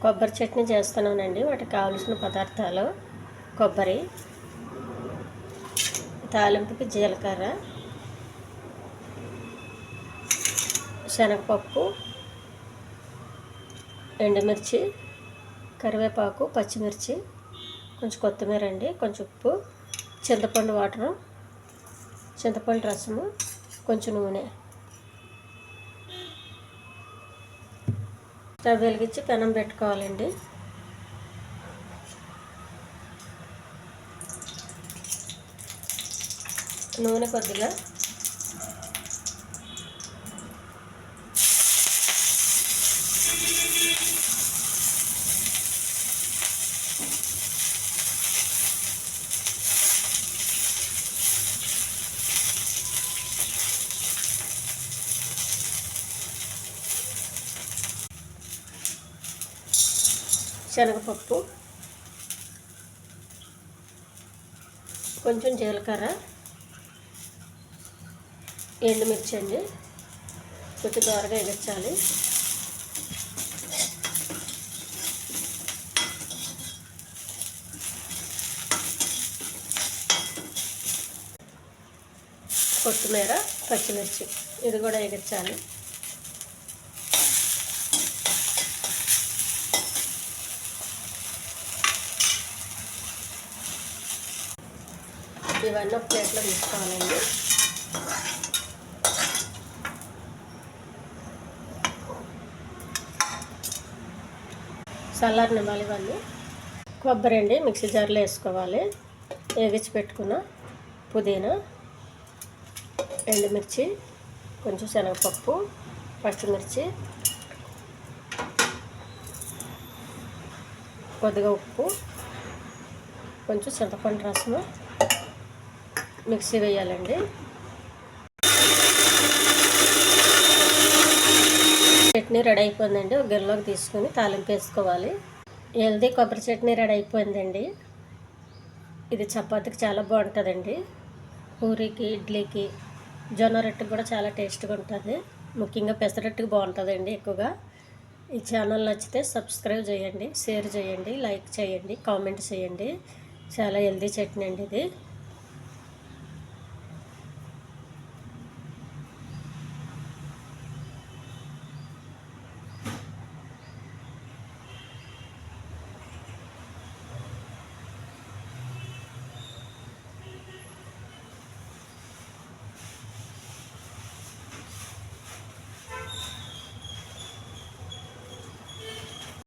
కొబ్బరి చట్నీ చేస్తున్నానండి. వాటికి కావలసిన పదార్థాలు: కొబ్బరి, తాలింపుకి జీలకర్ర, శనగపప్పు, ఎండుమిర్చి, కరివేపాకు, పచ్చిమిర్చి, కొంచెం కొత్తిమీర అండి, కొంచెం ఉప్పు, చింతపండు వాటరు, చింతపండు రసము, కొంచెం నూనె. స్టవ్ వెలిగించి పెనం పెట్టుకోవాలండి. నూనె కొద్దిగా, శనగపప్పు, కొంచెం జీలకర్ర, ఎండుమిర్చి అండి, కొంచెం దోరగా ఎగర్చాలి. కొత్తిమీర, పచ్చిమిర్చి ఇది కూడా ఎగర్చాలి. ఇవన్నీ ఒక ప్లేట్లో తీసుకోవాలండి. చల్లారనివ్వాలి ఇవన్నీ. కొబ్బరి అండి మిక్సీ జార్లో వేసుకోవాలి. వేగించి పెట్టుకున్న పుదీనా, ఎండుమిర్చి, కొంచెం శనగపప్పు, పచ్చిమిర్చి, కొద్దిగా ఉప్పు, కొంచెం చింతపండు రసము మిక్సీ వేయాలండి. చట్నీ రెడీ అయిపోయిందండి. ఒక గిన్నెలోకి తీసుకొని తాలింపు వేసుకోవాలి. హెల్దీ కొబ్బరి చట్నీ రెడీ అయిపోయిందండి. ఇది చపాతీకి చాలా బాగుంటుందండి. పూరీకి, ఇడ్లీకి, జొన్న రొట్టెకి కూడా చాలా టేస్ట్గా ఉంటుంది. ముఖ్యంగా పెసరట్టుకి బాగుంటుందండి ఎక్కువగా. ఈ ఛానల్ నచ్చితే సబ్స్క్రైబ్ చేయండి, షేర్ చేయండి, లైక్ చేయండి, కామెంట్ చేయండి. చాలా హెల్దీ చట్నీ అండి ఇది.